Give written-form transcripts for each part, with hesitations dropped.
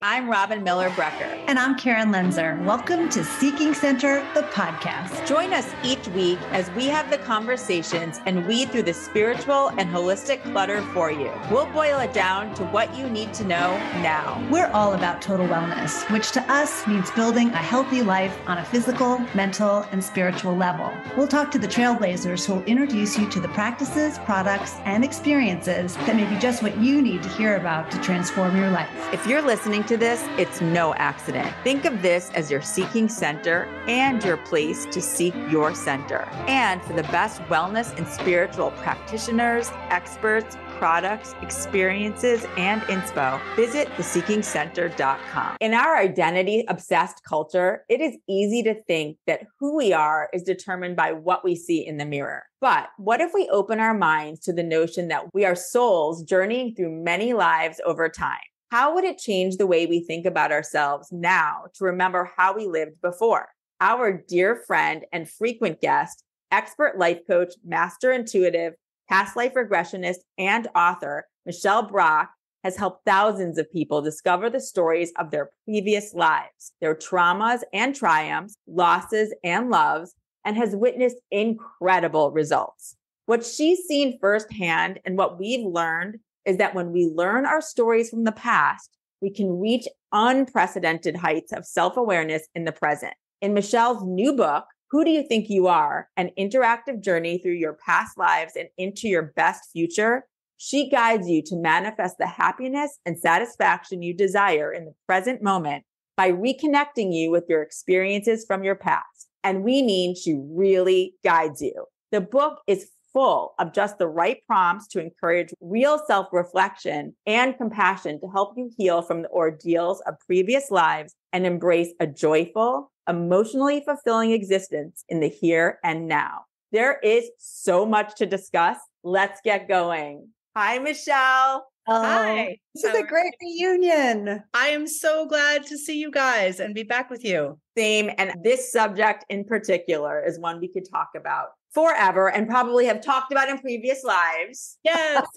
I'm Robin Miller Brecker. And I'm Karen Lenzer. Welcome to Seeking Center, the podcast. Join us each week as we have the conversations and weed through the spiritual and holistic clutter for you. We'll boil it down to what you need to know now. We're all about total wellness, which to us means building a healthy life on a physical, mental, and spiritual level. We'll talk to the trailblazers who will introduce you to the practices, products, and experiences that may be just what you need to hear about to transform your life. If you're listening to this, it's no accident. Think of this as your seeking center and your place to seek your center. And for the best wellness and spiritual practitioners, experts, products, experiences, and inspo, visit theseekingcenter.com. In our identity-obsessed culture, it is easy to think that who we are is determined by what we see in the mirror. But what if we open our minds to the notion that we are souls journeying through many lives over time? How would it change the way we think about ourselves now to remember how we lived before? Our dear friend and frequent guest, expert life coach, master intuitive, past life regressionist, and author, Michelle Brock, has helped thousands of people discover the stories of their previous lives, their traumas and triumphs, losses and loves, and has witnessed incredible results. What she's seen firsthand and what we've learned is that when we learn our stories from the past, we can reach unprecedented heights of self-awareness in the present. In Michelle's new book, Who Do You Think You Are? An interactive journey through your past lives and into your best future, she guides you to manifest the happiness and satisfaction you desire in the present moment by reconnecting you with your experiences from your past. And we mean she really guides you. The book is full of just the right prompts to encourage real self-reflection and compassion to help you heal from the ordeals of previous lives and embrace a joyful, emotionally fulfilling existence in the here and now. There is so much to discuss. Let's get going. Hi, Michelle. Oh, Hi. this is a great reunion. I am so glad to see you guys and be back with you. Same. And this subject in particular is one we could talk about forever and probably have talked about in previous lives. Yes.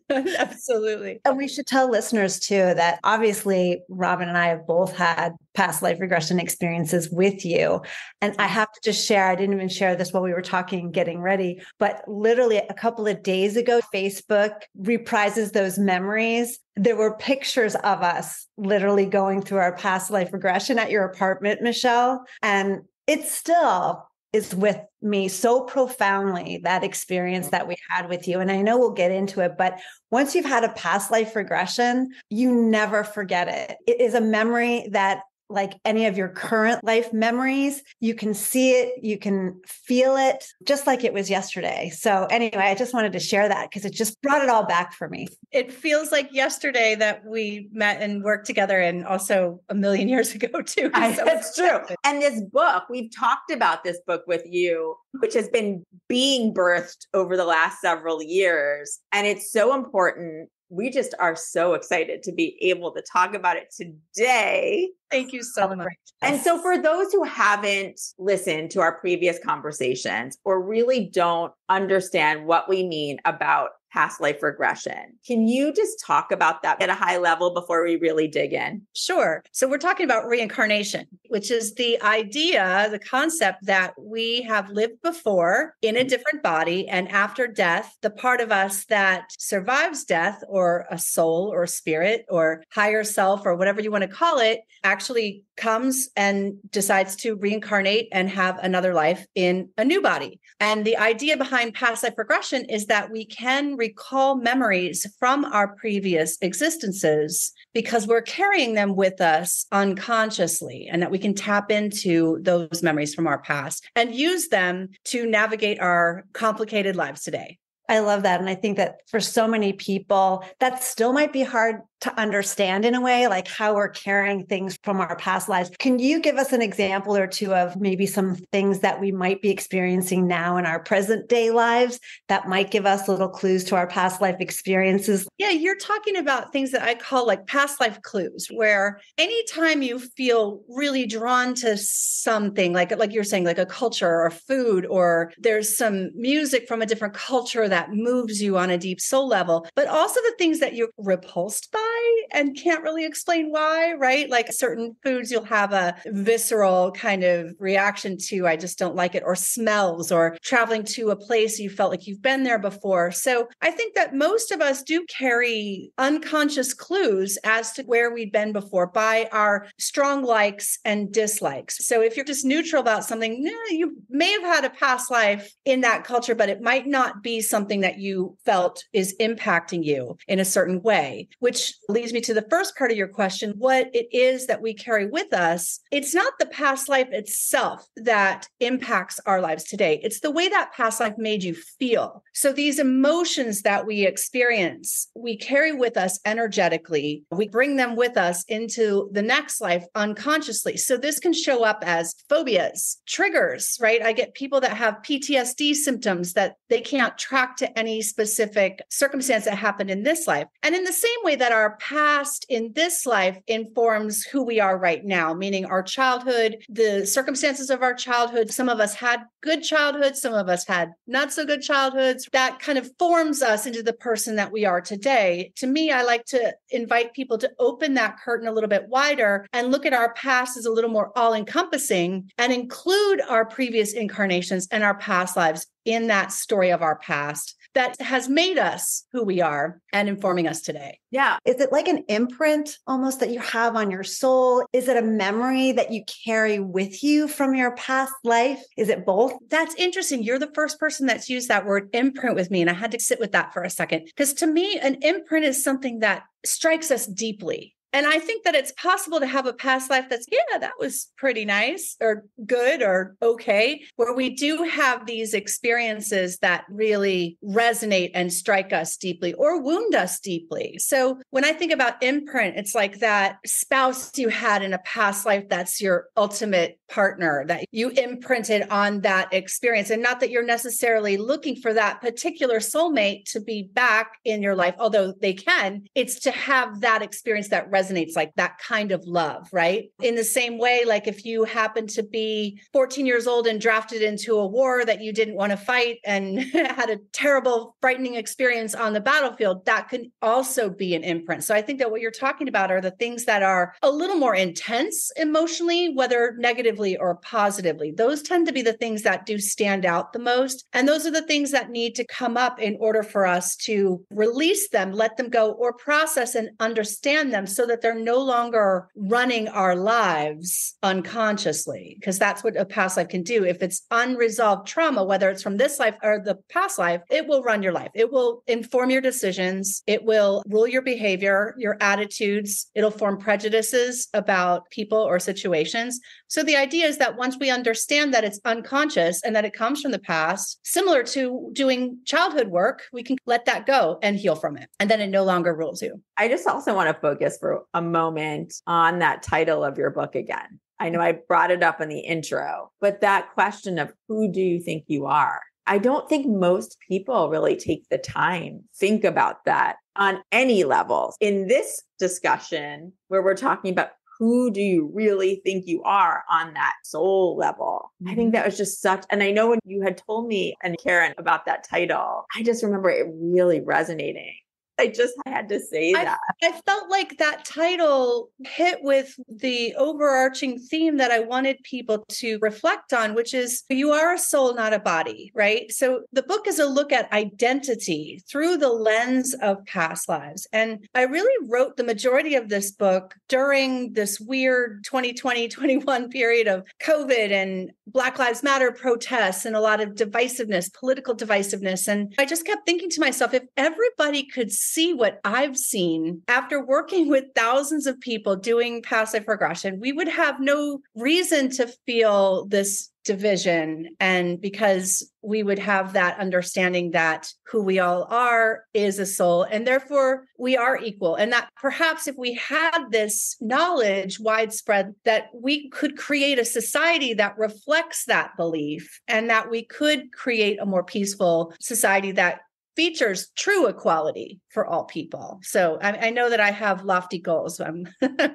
Absolutely. And we should tell listeners too that obviously Robin and I have both had past life regression experiences with you. And I have to just share, I didn't even share this while we were talking, getting ready, but literally a couple of days ago, Facebook reprises those memories. There were pictures of us literally going through our past life regression at your apartment, Michelle. And it still is with me so profoundly, that experience that we had with you. And I know we'll get into it, but once you've had a past life regression, you never forget it. It is a memory that, like any of your current life memories, you can see it, you can feel it, just like it was yesterday. So anyway, I just wanted to share that because it just brought it all back for me. It feels like yesterday that we met and worked together, and also a million years ago too. That's true. And this book, we've talked about this book with you, which has been being birthed over the last several years. And it's so important. We just are so excited to be able to talk about it today. Thank you so much. And so for those who haven't listened to our previous conversations or really don't understand what we mean about past life regression, can you just talk about that at a high level before we really dig in? Sure. So we're talking about reincarnation, which is the idea, the concept that we have lived before in a different body. And after death, the part of us that survives death, or a soul or spirit or higher self or whatever you want to call it, actually comes and decides to reincarnate and have another life in a new body. And the idea behind past life regression is that we can recall memories from our previous existences because we're carrying them with us unconsciously, and that we can tap into those memories from our past and use them to navigate our complicated lives today. I love that. And I think that for so many people, that still might be hard to understand in a way, like how we're carrying things from our past lives. Can you give us an example or two of maybe some things that we might be experiencing now in our present day lives that might give us little clues to our past life experiences? Yeah, you're talking about things that I call like past life clues, where anytime you feel really drawn to something, like you're saying, like a culture or food, or there's some music from a different culture that moves you on a deep soul level, but also the things that you're repulsed by, why and can't really explain why, right? Like certain foods, you'll have a visceral kind of reaction to, I just don't like it, or smells, or traveling to a place you felt like you've been there before. So I think that most of us do carry unconscious clues as to where we've been before by our strong likes and dislikes. So if you're just neutral about something, you may have had a past life in that culture, but it might not be something that you felt is impacting you in a certain way, which leads me to the first part of your question, what it is that we carry with us. It's not the past life itself that impacts our lives today. It's the way that past life made you feel. So these emotions that we experience, we carry with us energetically. We bring them with us into the next life unconsciously. So this can show up as phobias, triggers, right? I get people that have PTSD symptoms that they can't track to any specific circumstance that happened in this life. And in the same way that our past in this life informs who we are right now, meaning our childhood, the circumstances of our childhood. Some of us had good childhoods, some of us had not so good childhoods. That kind of forms us into the person that we are today. To me, I like to invite people to open that curtain a little bit wider and look at our past as a little more all-encompassing and include our previous incarnations and our past lives in that story of our past that has made us who we are and informing us today. Yeah. Is it like an imprint almost that you have on your soul? Is it a memory that you carry with you from your past life? Is it both? That's interesting. You're the first person that's used that word imprint with me. And I had to sit with that for a second, because to me, an imprint is something that strikes us deeply. And I think that it's possible to have a past life that's, yeah, that was pretty nice or good or okay, where we do have these experiences that really resonate and strike us deeply or wound us deeply. So when I think about imprint, it's like that spouse you had in a past life that's your ultimate partner, that you imprinted on that experience. And not that you're necessarily looking for that particular soulmate to be back in your life, although they can. It's to have that experience that resonates, like that kind of love, right? In the same way, like if you happen to be 14 years old and drafted into a war that you didn't want to fight and had a terrible, frightening experience on the battlefield, that could also be an imprint. So I think that what you're talking about are the things that are a little more intense emotionally, whether negatively or positively. Those tend to be the things that do stand out the most. And those are the things that need to come up in order for us to release them, let them go, or process and understand them so that they're no longer running our lives unconsciously, because that's what a past life can do. If it's unresolved trauma, whether it's from this life or the past life, it will run your life. It will inform your decisions. It will rule your behavior, your attitudes. It'll form prejudices about people or situations. So the idea is that once we understand that it's unconscious and that it comes from the past, similar to doing childhood work, we can let that go and heal from it. And then it no longer rules you. I just also want to focus for a moment on that title of your book again. I know I brought it up in the intro, but that question of who do you think you are? I don't think most people really take the time to think about that on any level. In this discussion, where we're talking about who do you really think you are on that soul level? I think that was just such, and I know when you had told me and Karen about that title, I just remember it really resonating. I had to say that. I felt like that title hit with the overarching theme that I wanted people to reflect on, which is you are a soul, not a body, right? So the book is a look at identity through the lens of past lives. And I really wrote the majority of this book during this weird 2020-21 period of COVID and Black Lives Matter protests and a lot of divisiveness, political divisiveness. And I just kept thinking to myself, if everybody could see what I've seen after working with thousands of people doing past life regression, we would have no reason to feel this division. And because we would have that understanding that who we all are is a soul, and therefore we are equal. And that perhaps if we had this knowledge widespread, that we could create a society that reflects that belief, and that we could create a more peaceful society that features true equality for all people. So I know that I have lofty goals. So I'm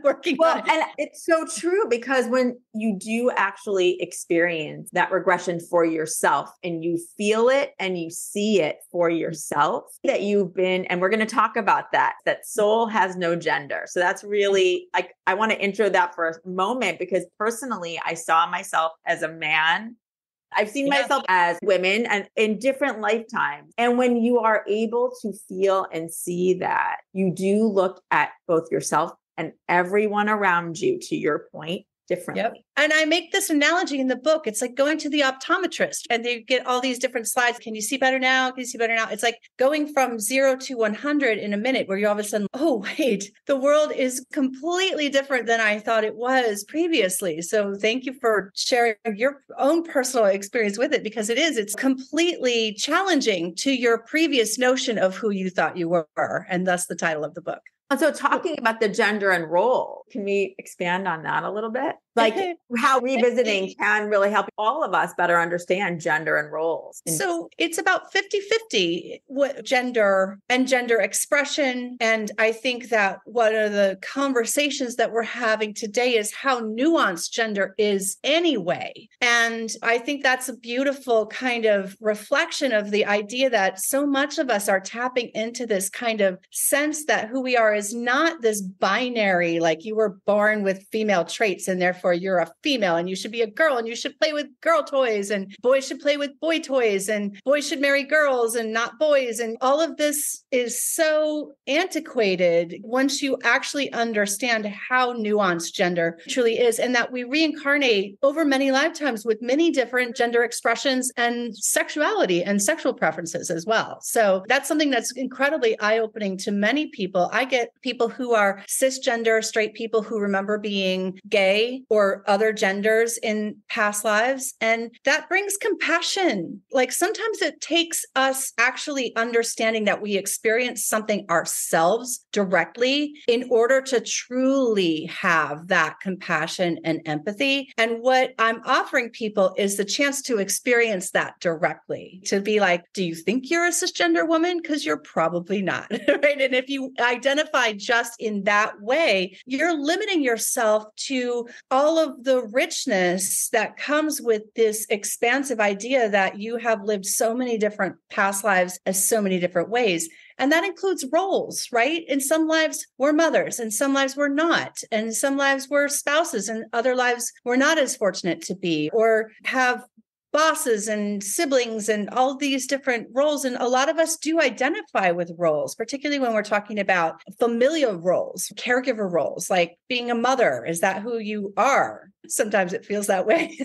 working on it. And it's so true, because when you do actually experience that regression for yourself and you feel it and you see it for yourself, that you've been, and we're going to talk about that soul has no gender. So that's really like, I want to intro that for a moment, because personally, I saw myself as a man. I've seen myself as women and in different lifetimes. And when you are able to feel and see that, you do look at both yourself and everyone around you, to your point, differently. Yep. And I make this analogy in the book. It's like going to the optometrist and they get all these different slides. Can you see better now? Can you see better now? It's like going from 0 to 100 in a minute, where you all of a sudden, oh, wait, the world is completely different than I thought it was previously. So thank you for sharing your own personal experience with it, because it's completely challenging to your previous notion of who you thought you were. And thus the title of the book. And so talking about the gender and role, can we expand on that a little bit? Like how revisiting can really help all of us better understand gender and roles. So it's about 50-50 what gender and gender expression. And I think that one of the conversations that we're having today is how nuanced gender is anyway. And I think that's a beautiful kind of reflection of the idea that so much of us are tapping into this kind of sense that who we are is not this binary, like you were born with female traits and therefore you're a female and you should be a girl and you should play with girl toys and boys should play with boy toys and boys should marry girls and not boys. And all of this is so antiquated once you actually understand how nuanced gender truly is, and that we reincarnate over many lifetimes with many different gender expressions and sexuality and sexual preferences as well. So that's something that's incredibly eye-opening to many people. I get people who are cisgender, straight people who remember being gay or other genders in past lives. And that brings compassion. Like sometimes it takes us actually understanding that we experience something ourselves directly in order to truly have that compassion and empathy. And what I'm offering people is the chance to experience that directly, to be like, do you think you're a cisgender woman? Because you're probably not, right? And if you identify just in that way, you're limiting yourself to all of the richness that comes with this expansive idea that you have lived so many different past lives as so many different ways. And that includes roles, right? In some lives, we're mothers, and some lives we're not. And some lives we're spouses, and other lives we're not as fortunate to be, or have bosses and siblings and all these different roles. And a lot of us do identify with roles, particularly when we're talking about familial roles, caregiver roles, like being a mother. Is that who you are? Sometimes it feels that way.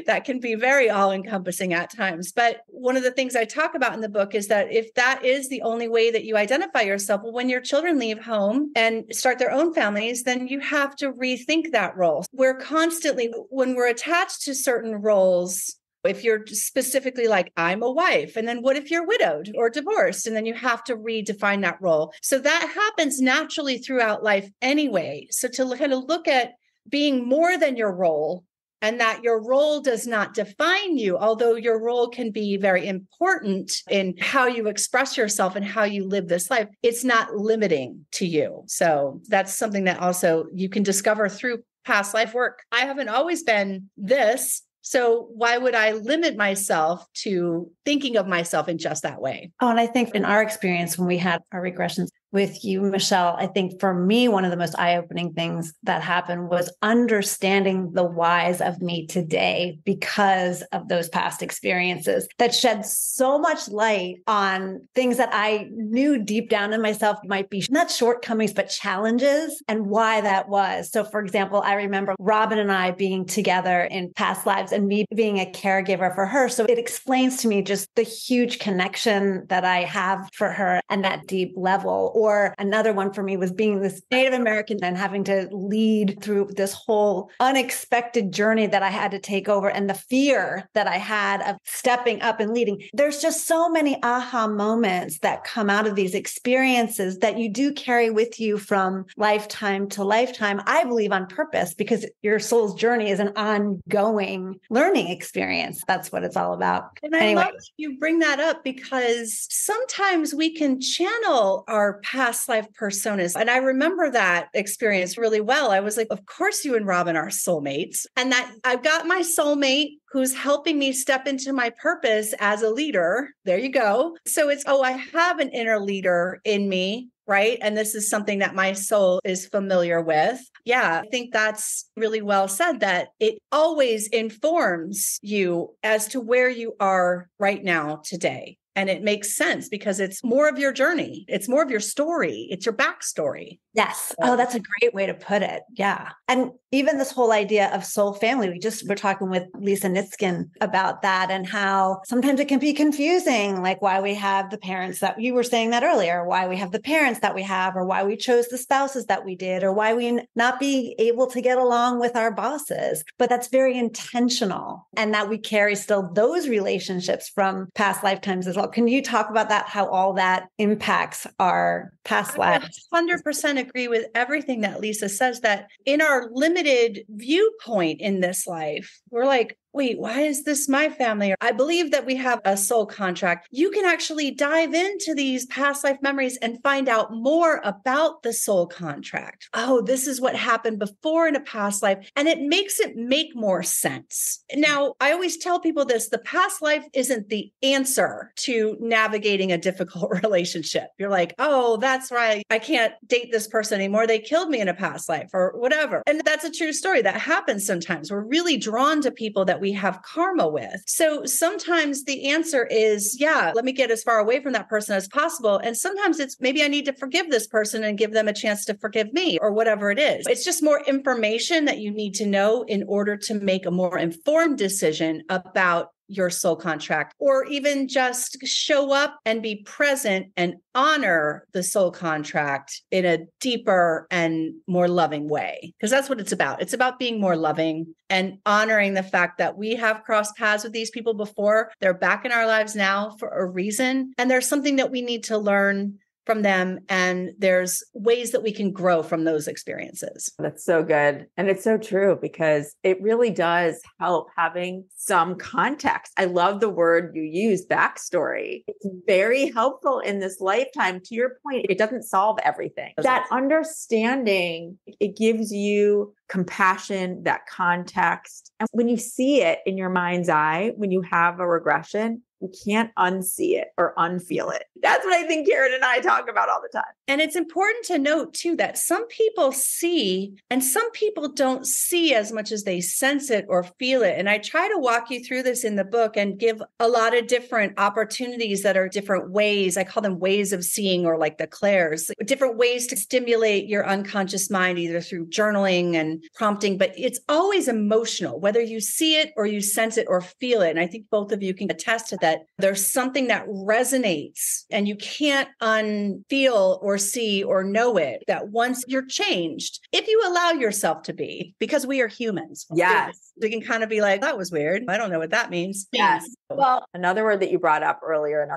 That can be very all-encompassing at times. But one of the things I talk about in the book is that if that is the only way that you identify yourself, well, when your children leave home and start their own families, then you have to rethink that role. We're constantly, when we're attached to certain roles, if you're specifically like, I'm a wife, and then what if you're widowed or divorced? And then you have to redefine that role. So that happens naturally throughout life anyway. So to kind of look at being more than your role, and that your role does not define you, although your role can be very important in how you express yourself and how you live this life, it's not limiting to you. So that's something that also you can discover through past life work. I haven't always been this, so why would I limit myself to thinking of myself in just that way? Oh, and I think in our experience, when we had our regressions with you, Michelle, I think for me, one of the most eye-opening things that happened was understanding the whys of me today because of those past experiences that shed so much light on things that I knew deep down in myself might be not shortcomings, but challenges, and why that was. So for example, I remember Robin and I being together in past lives and me being a caregiver for her. So it explains to me just the huge connection that I have for her and that deep level. Or another one for me was being this Native American and having to lead through this whole unexpected journey that I had to take over, and the fear that I had of stepping up and leading. There's just so many aha moments that come out of these experiences that you do carry with you from lifetime to lifetime, I believe on purpose, because your soul's journey is an ongoing learning experience. That's what it's all about. And I love you bring that up, because sometimes we can channel our past life personas. And I remember that experience really well. I was like, of course you and Robin are soulmates, and that I've got my soulmate who's helping me step into my purpose as a leader. There you go. So it's, I have an inner leader in me, right? And this is something that my soul is familiar with. Yeah, I think that's really well said, that it always informs you as to where you are right now today. And it makes sense because it's more of your journey. It's more of your story. It's your backstory. Yes. Oh, that's a great way to put it. Yeah. And even this whole idea of soul family, we're talking with Lisa Nitskin about that, and how sometimes it can be confusing, like why we have the parents that you were saying that earlier, why we have the parents that we have, or why we chose the spouses that we did, or why we not be able to get along with our bosses. But that's very intentional, and that we carry still those relationships from past lifetimes as well. Can you talk about that, how all that impacts our past lives? I 100% agree with everything that Lisa says, that in our limited viewpoint in this life, we're like, wait, why is this my family? I believe that we have a soul contract. You can actually dive into these past life memories and find out more about the soul contract. Oh, this is what happened before in a past life. And it makes it make more sense. Now, I always tell people this, the past life isn't the answer to navigating a difficult relationship. You're like, oh, that's right. I can't date this person anymore. They killed me in a past life or whatever. And that's a true story. That happens sometimes. We're really drawn to people that we have karma with. So sometimes the answer is, yeah, let me get as far away from that person as possible. And sometimes it's maybe I need to forgive this person and give them a chance to forgive me, or whatever it is. It's just more information that you need to know in order to make a more informed decision about your soul contract, or even just show up and be present and honor the soul contract in a deeper and more loving way. Because that's what it's about. It's about being more loving and honoring the fact that we have crossed paths with these people before. They're back in our lives now for a reason. And there's something that we need to learn from them. And there's ways that we can grow from those experiences. That's so good. And it's so true, because it really does help having some context. I love the word you use, backstory. It's very helpful in this lifetime. To your point, it doesn't solve everything. That understanding, it gives you compassion, that context. And when you see it in your mind's eye, when you have a regression, you can't unsee it or unfeel it. That's what I think Karen and I talk about all the time. And it's important to note too, that some people see and some people don't see as much as they sense it or feel it. And I try to walk you through this in the book and give a lot of different opportunities that are different ways. I call them ways of seeing, or like the clairs, different ways to stimulate your unconscious mind, either through journaling and prompting, but it's always emotional, whether you see it or you sense it or feel it. And I think both of you can attest to that. There's something that resonates and you can't unfeel or see or know it, that once you're changed, if you allow yourself to be, because we are humans. Yes. We can kind of be like, that was weird. I don't know what that means. Yes. Well, another word that you brought up earlier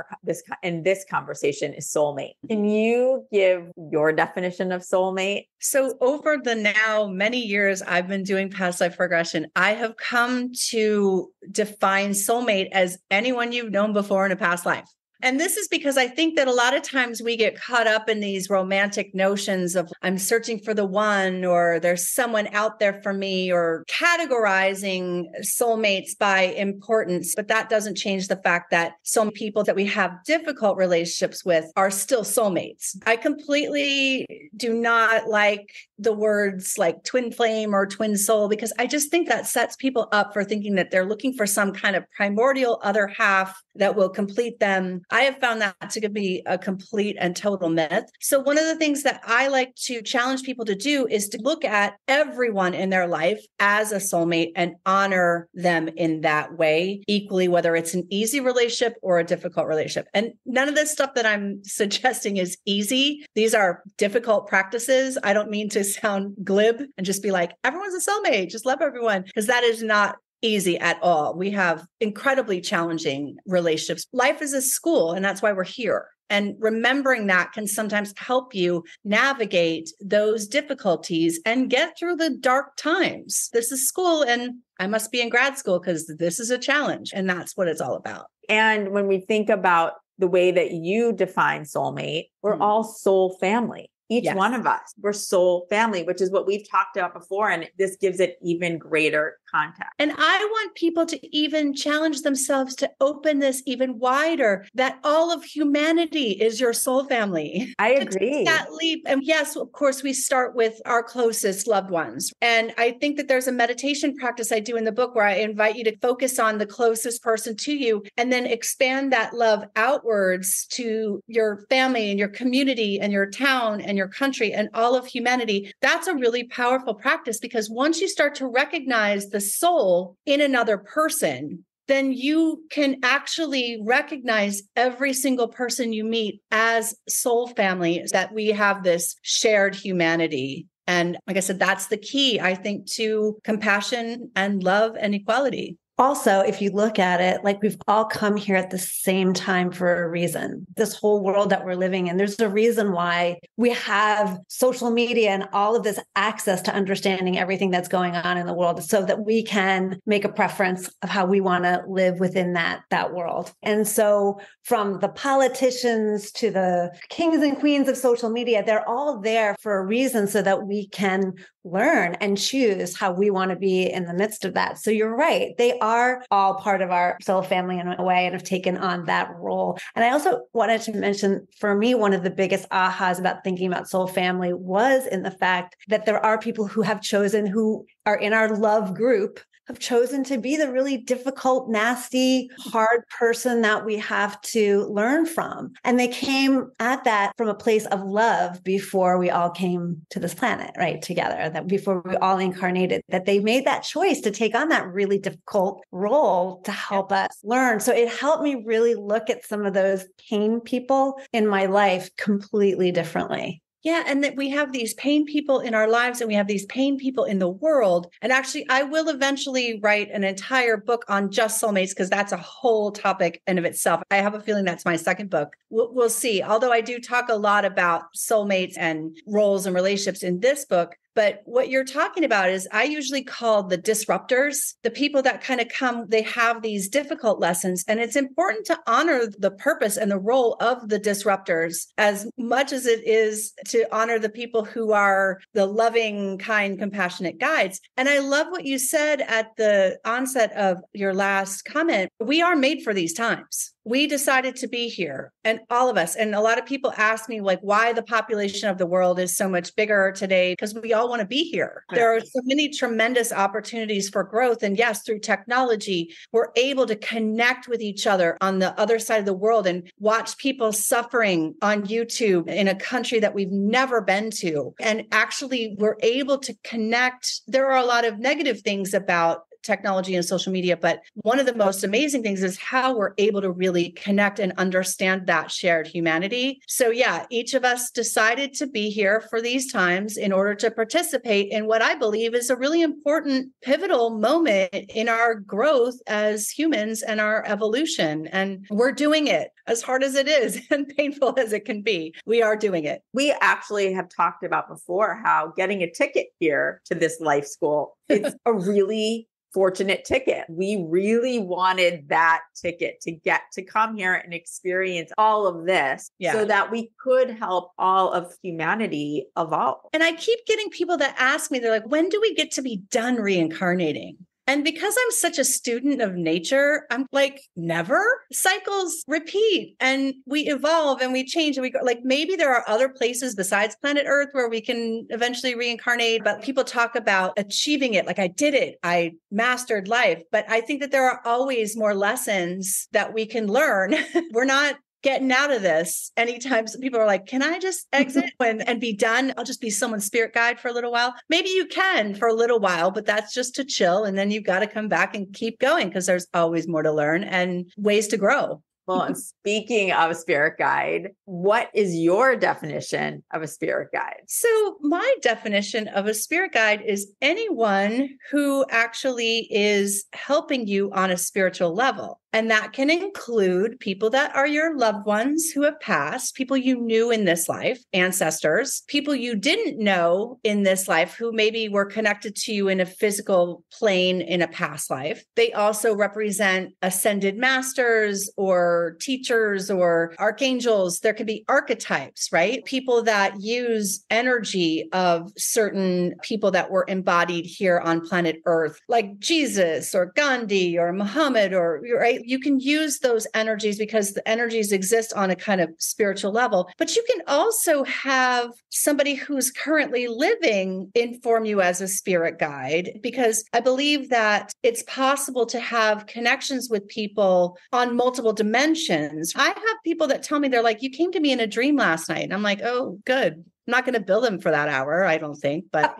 in this conversation is soulmate. Can you give your definition of soulmate? So over the now many years I've been doing past life regression, I have come to define soulmate as anyone you've known before in a past life. And this is because I think that a lot of times we get caught up in these romantic notions of I'm searching for the one, or there's someone out there for me, or categorizing soulmates by importance. But that doesn't change the fact that some people that we have difficult relationships with are still soulmates. I completely do not like the words like twin flame or twin soul, because I just think that sets people up for thinking that they're looking for some kind of primordial other half that will complete them. I have found that to be a complete and total myth. So one of the things that I like to challenge people to do is to look at everyone in their life as a soulmate and honor them in that way equally, whether it's an easy relationship or a difficult relationship. And none of this stuff that I'm suggesting is easy. These are difficult practices. I don't mean to sound glib and just be like, everyone's a soulmate, just love everyone, because that is not easy at all. We have incredibly challenging relationships. Life is a school, and that's why we're here. And remembering that can sometimes help you navigate those difficulties and get through the dark times. This is school, and I must be in grad school because this is a challenge. And that's what it's all about. And when we think about the way that you define soulmate, we're all soul family. Each one of us, we're soul family, which is what we've talked about before. And this gives it even greater context. And I want people to even challenge themselves to open this even wider, that all of humanity is your soul family. I agree. To take that leap. And yes, of course, we start with our closest loved ones. And I think that there's a meditation practice I do in the book where I invite you to focus on the closest person to you and then expand that love outwards to your family and your community and your town and your country and all of humanity. That's a really powerful practice, because once you start to recognize the soul in another person, then you can actually recognize every single person you meet as soul family, that we have this shared humanity. And like I said, that's the key, I think, to compassion and love and equality. Also, if you look at it, like we've all come here at the same time for a reason. This whole world that we're living in, there's a reason why we have social media and all of this access to understanding everything that's going on in the world, so that we can make a preference of how we want to live within that world. And so from the politicians to the kings and queens of social media, they're all there for a reason, so that we can learn and choose how we want to be in the midst of that. So you're right. They are all part of our soul family in a way and have taken on that role. And I also wanted to mention, for me, one of the biggest ahas about thinking about soul family was in the fact that there are people who have chosen, who are in our love group, have chosen to be the really difficult, nasty, hard person that we have to learn from. And they came at that from a place of love before we all came to this planet, right, together, that before we all incarnated, that they made that choice to take on that really difficult role to help us learn. So it helped me really look at some of those pain people in my life completely differently. Yeah. And that we have these pain people in our lives, and we have these pain people in the world. And actually, I will eventually write an entire book on just soulmates, because that's a whole topic in of itself. I have a feeling that's my second book. We'll see. Although I do talk a lot about soulmates and roles and relationships in this book. But what you're talking about is, I usually call the disruptors, the people that kind of come, they have these difficult lessons. And it's important to honor the purpose and the role of the disruptors as much as it is to honor the people who are the loving, kind, compassionate guides. And I love what you said at the onset of your last comment. We are made for these times. We decided to be here, and all of us. And a lot of people ask me, like, why the population of the world is so much bigger today, because we all want to be here. There are so many tremendous opportunities for growth. And yes, through technology, we're able to connect with each other on the other side of the world and watch people suffering on YouTube in a country that we've never been to. And actually, we're able to connect. There are a lot of negative things about technology and social media, but one of the most amazing things is how we're able to really connect and understand that shared humanity. So yeah, each of us decided to be here for these times in order to participate in what I believe is a really important pivotal moment in our growth as humans and our evolution. And we're doing it, as hard as it is and painful as it can be. We are doing it. We actually have talked about before how getting a ticket here to this life school, it's a really fortunate ticket. We really wanted that ticket to get to come here and experience all of this so that we could help all of humanity evolve. And I keep getting people that ask me, they're like, when do we get to be done reincarnating? And because I'm such a student of nature, I'm like, never. Cycles repeat and we evolve and we change and we go. Like, maybe there are other places besides planet Earth where we can eventually reincarnate, but people talk about achieving it. Like, I did it. I mastered life. But I think that there are always more lessons that we can learn. We're not getting out of this. Anytime some people are like, can I just exit and be done? I'll just be someone's spirit guide for a little while. Maybe you can for a little while, but that's just to chill. And then you've got to come back and keep going because there's always more to learn and ways to grow. Well, and speaking of a spirit guide, what is your definition of a spirit guide? So my definition of a spirit guide is anyone who actually is helping you on a spiritual level. And that can include people that are your loved ones who have passed, people you knew in this life, ancestors, people you didn't know in this life who maybe were connected to you in a physical plane in a past life. They also represent ascended masters or teachers or archangels. There could be archetypes, right? People that use energy of certain people that were embodied here on planet Earth, like Jesus or Gandhi or Muhammad, or right? You can use those energies because the energies exist on a kind of spiritual level, but you can also have somebody who's currently living inform you as a spirit guide, because I believe that it's possible to have connections with people on multiple dimensions. I have people that tell me, they're like, you came to me in a dream last night. And I'm like, oh, good. I'm not going to bill them for that hour, I don't think, but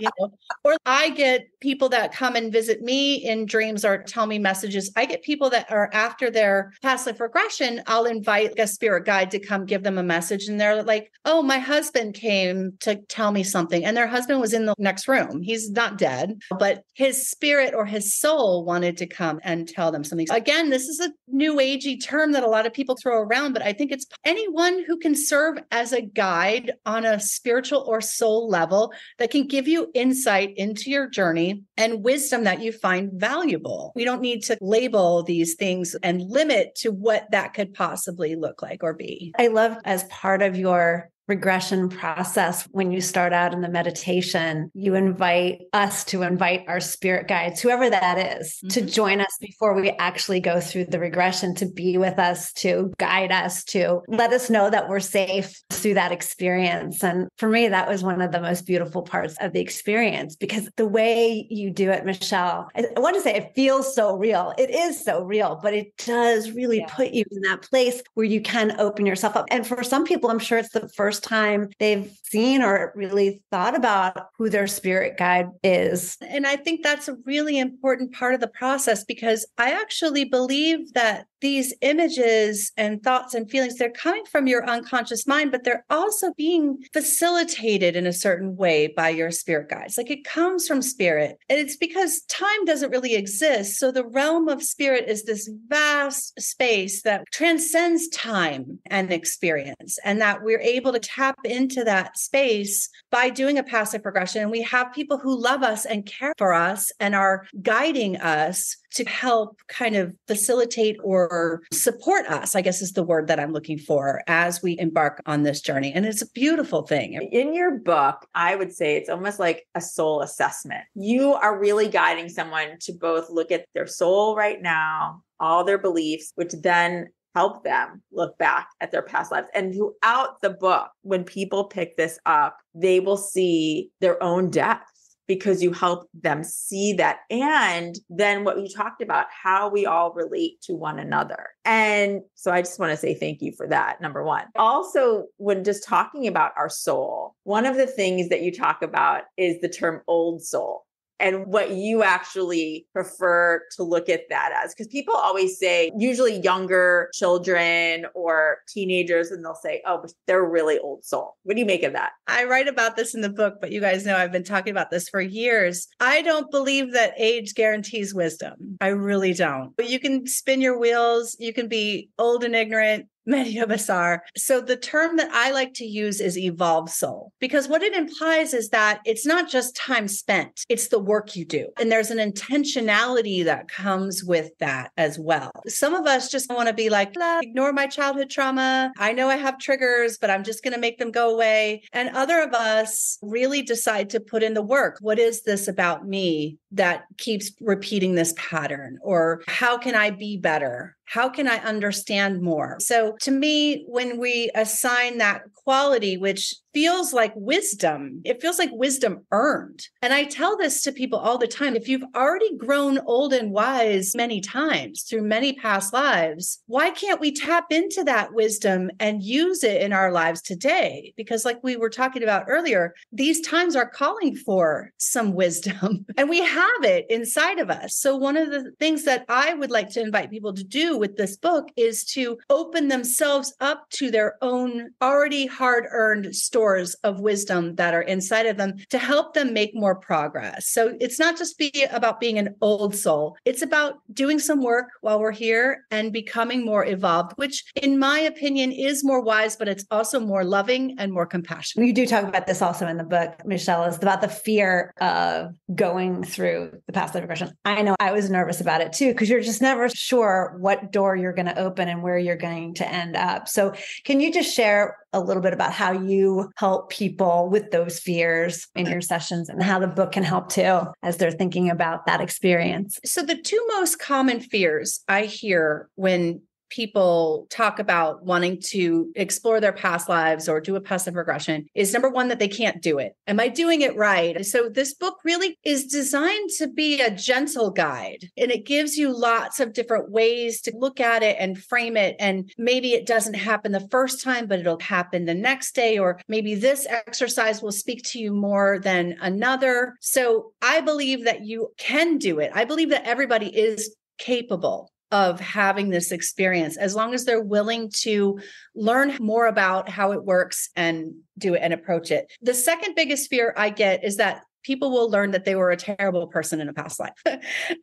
or I get people that come and visit me in dreams or tell me messages. I get people that are after their past life regression. I'll invite a spirit guide to come give them a message. And they're like, oh, my husband came to tell me something. And their husband was in the next room. He's not dead, but his spirit or his soul wanted to come and tell them something. Again, this is a new agey term that a lot of people throw around, but I think it's anyone who can serve as a guide on a spiritual or soul level that can give you insight into your journey and wisdom that you find valuable. We don't need to label these things and limit to what that could possibly look like or be. I love, as part of your regression process, when you start out in the meditation, you invite us to invite our spirit guides, whoever that is, to join us before we actually go through the regression, to be with us, to guide us, to let us know that we're safe through that experience. And for me, that was one of the most beautiful parts of the experience, because the way you do it, Michelle, I want to say it feels so real. It is so real, but it does really put you in that place where you can open yourself up. And for some people, I'm sure it's the first time they've seen or really thought about who their spirit guide is. And I think that's a really important part of the process, because I actually believe that these images and thoughts and feelings, they're coming from your unconscious mind, but they're also being facilitated in a certain way by your spirit guides. Like, it comes from spirit. And it's because time doesn't really exist. So the realm of spirit is this vast space that transcends time and experience, and that we're able to tap into that space by doing a passive regression. And we have people who love us and care for us and are guiding us to help kind of facilitate or support us, I guess is the word that I'm looking for, as we embark on this journey. And it's a beautiful thing. In your book, I would say it's almost like a soul assessment. You are really guiding someone to both look at their soul right now, all their beliefs, which then help them look back at their past lives. And throughout the book, when people pick this up, they will see their own depth, because you help them see that. And then what you talked about, how we all relate to one another. And so I just want to say thank you for that, number one. Also, when just talking about our soul, one of the things that you talk about is the term old soul. And what you actually prefer to look at that as, because people always say, usually younger children or teenagers, and they'll say, oh, but they're a really old soul. What do you make of that? I write about this in the book, but you guys know I've been talking about this for years. I don't believe that age guarantees wisdom. I really don't. But you can spin your wheels. You can be old and ignorant. Many of us are. So the term that I like to use is evolved soul, because what it implies is that it's not just time spent, it's the work you do. And there's an intentionality that comes with that as well. Some of us just want to be like, ignore my childhood trauma. I know I have triggers, but I'm just going to make them go away. And other of us really decide to put in the work. What is this about me that keeps repeating this pattern? Or how can I be better? How can I understand more? So to me, when we assign that quality, which feels like wisdom. It feels like wisdom earned. And I tell this to people all the time. If you've already grown old and wise many times through many past lives, why can't we tap into that wisdom and use it in our lives today? Because like we were talking about earlier, these times are calling for some wisdom and we have it inside of us. So one of the things that I would like to invite people to do with this book is to open themselves up to their own already hard-earned stores of wisdom that are inside of them to help them make more progress. So it's not just about being an old soul. It's about doing some work while we're here and becoming more evolved, which in my opinion is more wise, but it's also more loving and more compassionate. You do talk about this also in the book, Michelle, is about the fear of going through the past life regression. I know I was nervous about it too, because you're just never sure what door you're going to open and where you're going to end up. So can you just share a little bit about how you help people with those fears in your sessions and how the book can help too, as they're thinking about that experience? So the two most common fears I hear when people talk about wanting to explore their past lives or do a past life regression is number one, that they can't do it. Am I doing it right? So this book really is designed to be a gentle guide, and it gives you lots of different ways to look at it and frame it. And maybe it doesn't happen the first time, but it'll happen the next day, or maybe this exercise will speak to you more than another. So I believe that you can do it. I believe that everybody is capable of having this experience, as long as they're willing to learn more about how it works and do it and approach it. The second biggest fear I get is that people will learn that they were a terrible person in a past life.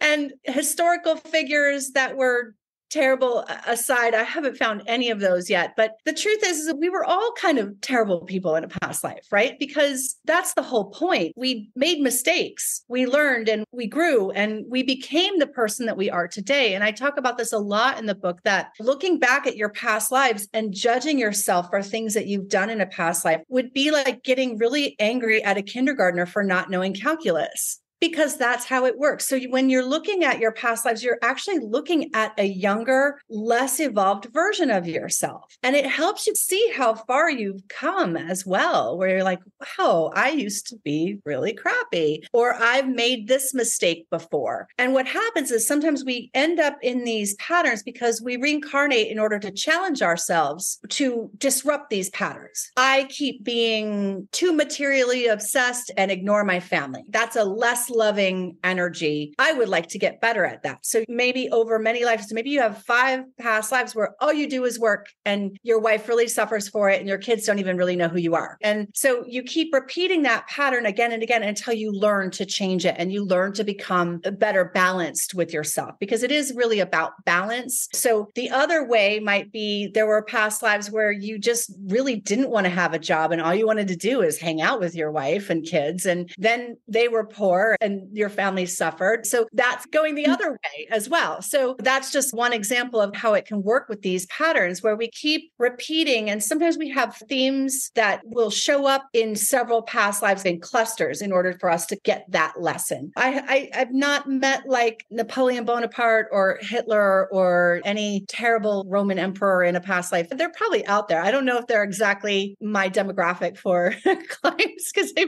And historical figures that were terrible aside, I haven't found any of those yet. But the truth is that we were all kind of terrible people in a past life, right? Because that's the whole point. We made mistakes, we learned, and we grew, and we became the person that we are today. And I talk about this a lot in the book, that looking back at your past lives and judging yourself for things that you've done in a past life would be like getting really angry at a kindergartner for not knowing calculus. Because that's how it works. So when you're looking at your past lives, you're actually looking at a younger, less evolved version of yourself. And it helps you see how far you've come as well, where you're like, wow, I used to be really crappy, or I've made this mistake before. And what happens is sometimes we end up in these patterns because we reincarnate in order to challenge ourselves to disrupt these patterns. I keep being too materially obsessed and ignore my family. That's a less loving energy. I would like to get better at that. So maybe over many lives, maybe you have 5 past lives where all you do is work and your wife really suffers for it and your kids don't even really know who you are. And so you keep repeating that pattern again and again until you learn to change it and you learn to become better balanced with yourself, because it is really about balance. So the other way might be there were past lives where you just really didn't want to have a job and all you wanted to do is hang out with your wife and kids, and then they were poor and your family suffered. So that's going the other way as well. So that's just one example of how it can work with these patterns where we keep repeating. And sometimes we have themes that will show up in several past lives in clusters in order for us to get that lesson. I've not met like Napoleon Bonaparte or Hitler or any terrible Roman emperor in a past life. They're probably out there. I don't know if they're exactly my demographic for clients because they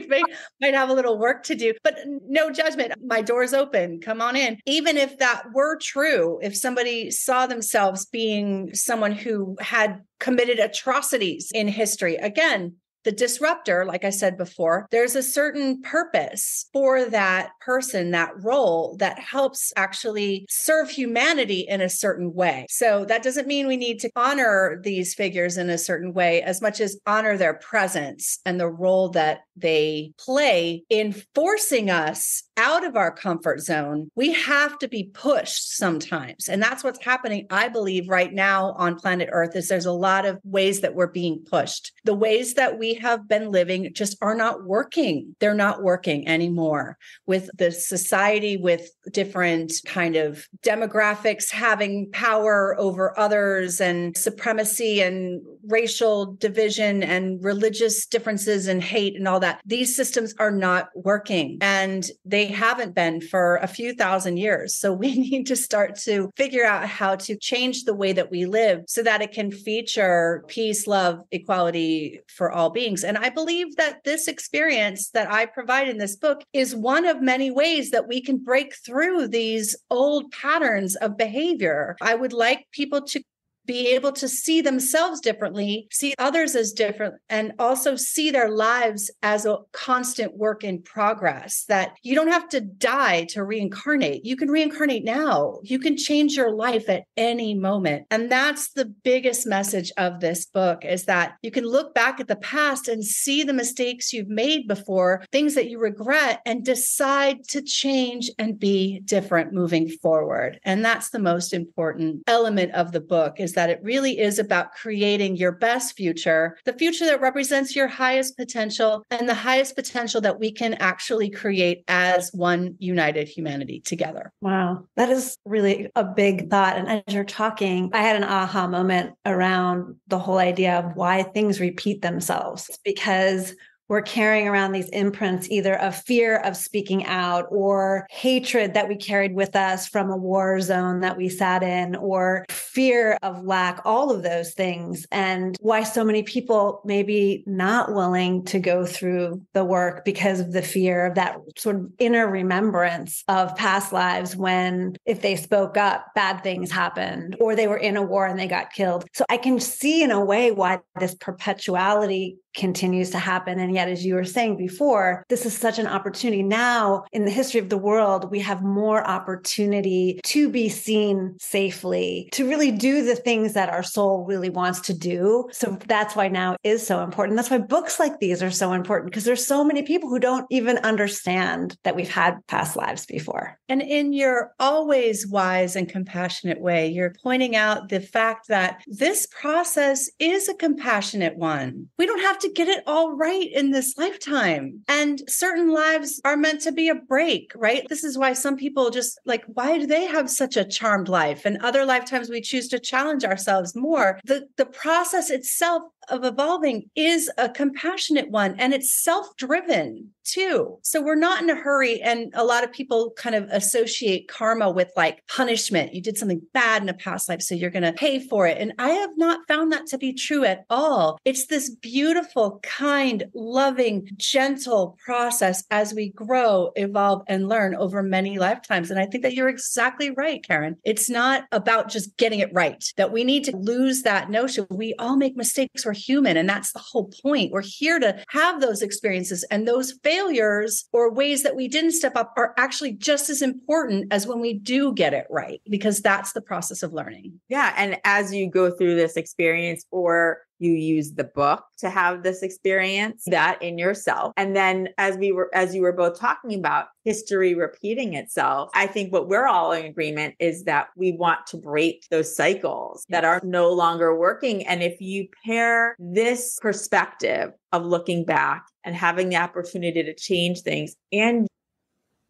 might have a little work to do, but no judgment. My door's open. Come on in. Even if that were true, if somebody saw themselves being someone who had committed atrocities in history, again, the disruptor, like I said before, there's a certain purpose for that person, that role that helps actually serve humanity in a certain way. So that doesn't mean we need to honor these figures in a certain way as much as honor their presence and the role that they play in forcing us out of our comfort zone. We have to be pushed sometimes. And that's what's happening, I believe, right now on planet Earth, is there's a lot of ways that we're being pushed. The ways that we have been living just are not working. They're not working anymore with the society, with different kind of demographics having power over others and supremacy and racial division and religious differences and hate and all that. These systems are not working, and they haven't been for a few thousand years. So we need to start to figure out how to change the way that we live so that it can feature peace, love, equality for all beings. And I believe that this experience that I provide in this book is one of many ways that we can break through these old patterns of behavior. I would like people to be able to see themselves differently, see others as different, and also see their lives as a constant work in progress, that you don't have to die to reincarnate. You can reincarnate now. You can change your life at any moment. And that's the biggest message of this book, is that you can look back at the past and see the mistakes you've made before, things that you regret, and decide to change and be different moving forward. And that's the most important element of the book, is that it really is about creating your best future, the future that represents your highest potential, and the highest potential that we can actually create as one united humanity together. Wow. That is really a big thought. And as you're talking, I had an aha moment around the whole idea of why things repeat themselves. It's because we're carrying around these imprints, either of fear of speaking out or hatred that we carried with us from a war zone that we sat in, or fear of lack, all of those things. And why so many people may be not willing to go through the work because of the fear of that sort of inner remembrance of past lives when, if they spoke up, bad things happened, or they were in a war and they got killed. So I can see in a way why this perpetuality continues to happen. And yet, as you were saying before, this is such an opportunity. Now, in the history of the world, we have more opportunity to be seen safely, to really do the things that our soul really wants to do. So that's why now is so important. That's why books like these are so important, because there's so many people who don't even understand that we've had past lives before. And in your always wise and compassionate way, you're pointing out the fact that this process is a compassionate one. We don't have to get it all right in this lifetime. And certain lives are meant to be a break, right? This is why some people just like, why do they have such a charmed life? And other lifetimes we choose to challenge ourselves more. The process itself of evolving is a compassionate one, and it's self-driven too. So we're not in a hurry. And a lot of people kind of associate karma with like punishment. You did something bad in a past life, so you're going to pay for it. And I have not found that to be true at all. It's this beautiful, kind, loving, gentle process as we grow, evolve, and learn over many lifetimes. And I think that you're exactly right, Karen. It's not about just getting it right, that we need to lose that notion. We all make mistakes. We're human. And that's the whole point. We're here to have those experiences, and those failures or ways that we didn't step up are actually just as important as when we do get it right, because that's the process of learning. Yeah. And as you go through this experience, or you use the book to have this experience, that in yourself. And then as you were both talking about history repeating itself, I think what we're all in agreement is that we want to break those cycles that are no longer working. And if you pair this perspective of looking back and having the opportunity to change things, and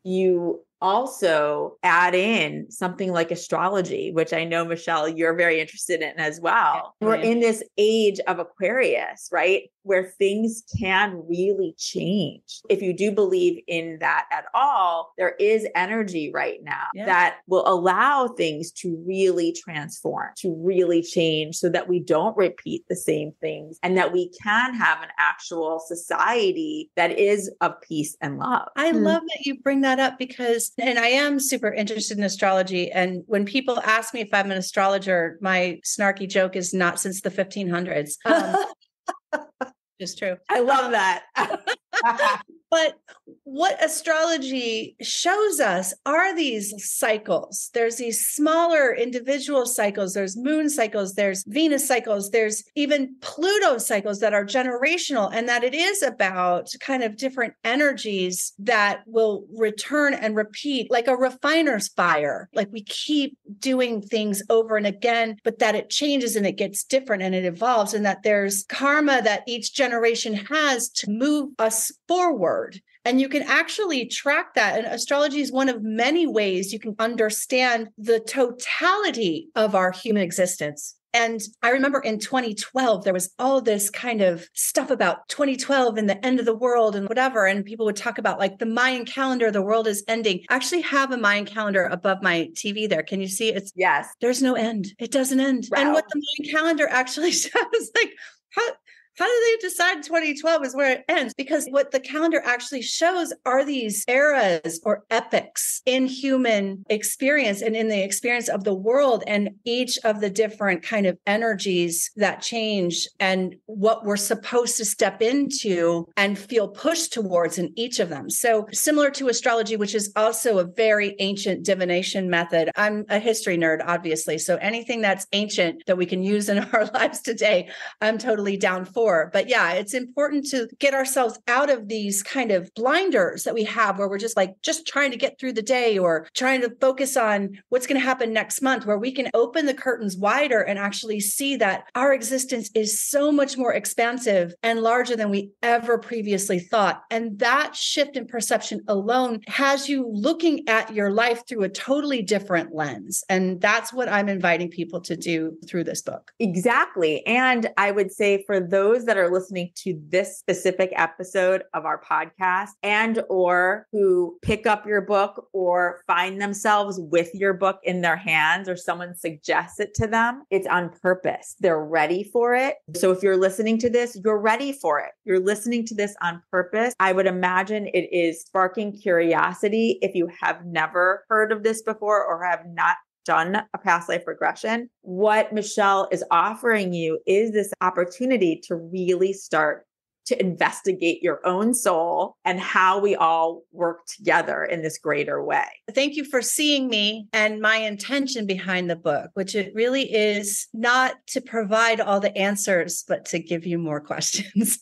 you also add in something like astrology, which I know, Michelle, you're very interested in as well. Yeah. We're in this age of Aquarius, right? Where things can really change. If you do believe in that at all, there is energy right now that will allow things to really transform, to really change, so that we don't repeat the same things, and that we can have an actual society that is of peace and love. I love that you bring that up, because, and I am super interested in astrology. And when people ask me if I'm an astrologer, my snarky joke is not since the 1500s. It's true. I love that. But what astrology shows us are these cycles. There's these smaller individual cycles. There's moon cycles. There's Venus cycles. There's even Pluto cycles that are generational, and that it is about kind of different energies that will return and repeat, like a refiner's fire. Like we keep doing things over and again, but that it changes and it gets different and it evolves, and that there's karma that each generation has to move us forward. And you can actually track that. And astrology is one of many ways you can understand the totality of our human existence. And I remember in 2012, there was all this kind of stuff about 2012 and the end of the world and whatever. And people would talk about like the Mayan calendar, the world is ending. I actually have a Mayan calendar above my TV there. Can you see it? Yes. There's no end. It doesn't end. Wow. And what the Mayan calendar actually shows, like, how do they decide 2012 is where it ends? Because what the calendar actually shows are these eras or epochs in human experience and in the experience of the world, and each of the different kind of energies that change and what we're supposed to step into and feel pushed towards in each of them. So similar to astrology, which is also a very ancient divination method. I'm a history nerd, obviously. So anything that's ancient that we can use in our lives today, I'm totally down for. But yeah, it's important to get ourselves out of these kind of blinders that we have where we're just trying to get through the day or trying to focus on what's going to happen next month, where we can open the curtains wider and actually see that our existence is so much more expansive and larger than we ever previously thought. And that shift in perception alone has you looking at your life through a totally different lens. And that's what I'm inviting people to do through this book. Exactly. And I would say for those that are listening to this specific episode of our podcast and or who pick up your book or find themselves with your book in their hands or someone suggests it to them, it's on purpose. They're ready for it. So if you're listening to this, you're ready for it. You're listening to this on purpose. I would imagine it is sparking curiosity if you have never heard of this before or have not done a past life regression. What Michelle is offering you is this opportunity to really start to investigate your own soul and how we all work together in this greater way. Thank you for seeing me and my intention behind the book, which it really is not to provide all the answers, but to give you more questions.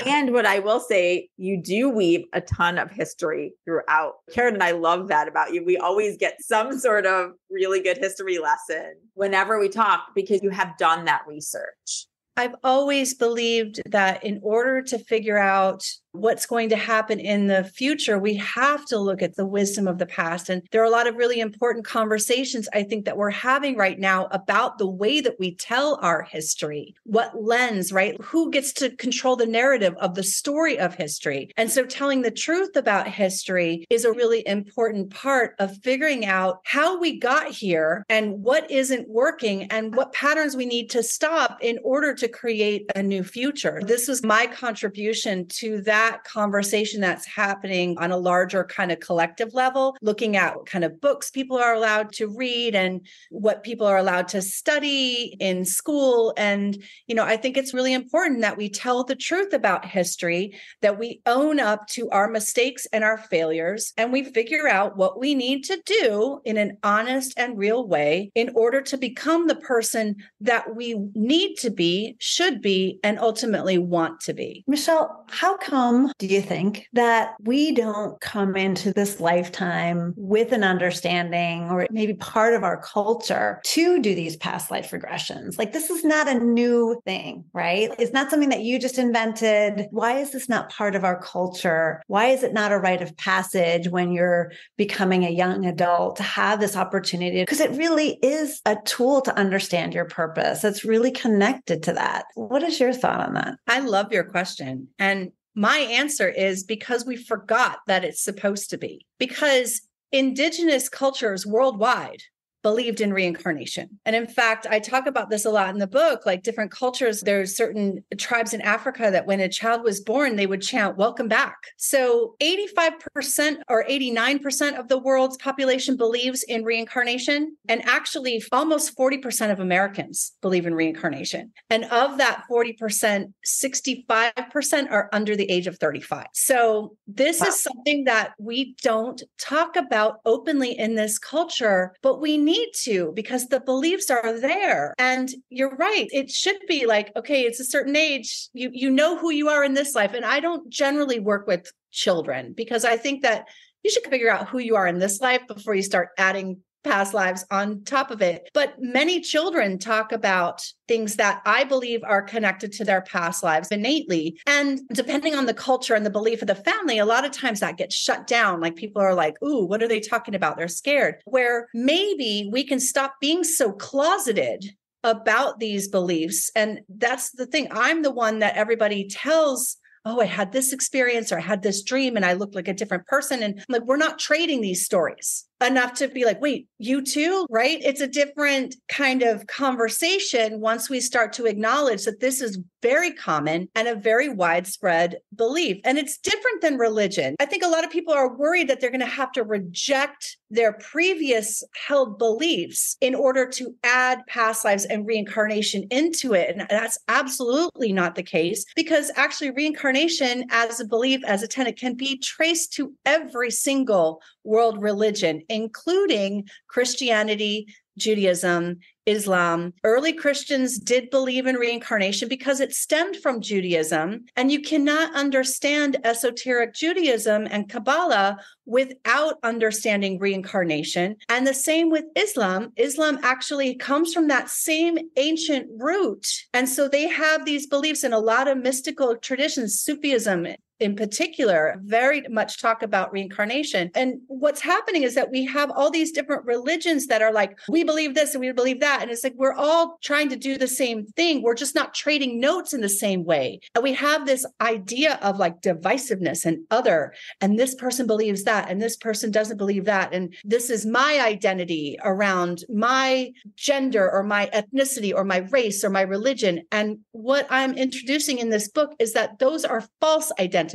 And what I will say, you do weave a ton of history throughout. Karen and I love that about you. We always get some sort of really good history lesson whenever we talk because you have done that research. I've always believed that in order to figure out what's going to happen in the future, we have to look at the wisdom of the past. And there are a lot of really important conversations, I think, that we're having right now about the way that we tell our history, what lens, right? Who gets to control the narrative of the story of history? And so telling the truth about history is a really important part of figuring out how we got here and what isn't working and what patterns we need to stop in order to create a new future. This was my contribution to that conversation that's happening on a larger kind of collective level, looking at what kind of books people are allowed to read and what people are allowed to study in school. And, I think it's really important that we tell the truth about history, that we own up to our mistakes and our failures, and we figure out what we need to do in an honest and real way in order to become the person that we need to be, should be, and ultimately want to be. Michelle, how come do you think that we don't come into this lifetime with an understanding or maybe part of our culture to do these past life regressions? Like, this is not a new thing, right? It's not something that you just invented. Why is this not part of our culture? Why is it not a rite of passage when you're becoming a young adult to have this opportunity? Because it really is a tool to understand your purpose. It's really connected to that. What is your thought on that? I love your question. And my answer is because we forgot that it's supposed to be. Because indigenous cultures worldwide believed in reincarnation. And in fact, I talk about this a lot in the book, like different cultures. There's certain tribes in Africa that when a child was born, they would chant, "Welcome back." So 85% or 89% of the world's population believes in reincarnation. And actually, almost 40% of Americans believe in reincarnation. And of that 40%, 65% are under the age of 35. So this is something that we don't talk about openly in this culture, but we need to, because the beliefs are there. And you're right. It should be like, okay, it's a certain age. You know who you are in this life. And I don't generally work with children because I think that you should figure out who you are in this life before you start adding past lives on top of it. But many children talk about things that I believe are connected to their past lives innately. And depending on the culture and the belief of the family, a lot of times that gets shut down. Like people are like, ooh, what are they talking about? They're scared. Where maybe we can stop being so closeted about these beliefs. And that's the thing. I'm the one that everybody tells, oh, I had this experience or I had this dream and I looked like a different person. And I'm like, we're not trading these stories enough to be like, wait, you too, right? It's a different kind of conversation once we start to acknowledge that this is very common and a very widespread belief. And it's different than religion. I think a lot of people are worried that they're going to have to reject their previous held beliefs in order to add past lives and reincarnation into it. And that's absolutely not the case, because actually reincarnation as a belief, as a tenet, can be traced to every single world religion, including Christianity, Judaism, Islam. Early Christians did believe in reincarnation because it stemmed from Judaism. And you cannot understand esoteric Judaism and Kabbalah without understanding reincarnation. And the same with Islam. Islam actually comes from that same ancient root. And so they have these beliefs in a lot of mystical traditions, Sufism in particular, very much talk about reincarnation. And what's happening is that we have all these different religions that are like, we believe this and we believe that. And it's like, we're all trying to do the same thing. We're just not trading notes in the same way. And we have this idea of like divisiveness and other, and this person believes that, and this person doesn't believe that. And this is my identity around my gender or my ethnicity or my race or my religion. And what I'm introducing in this book is that those are false identities.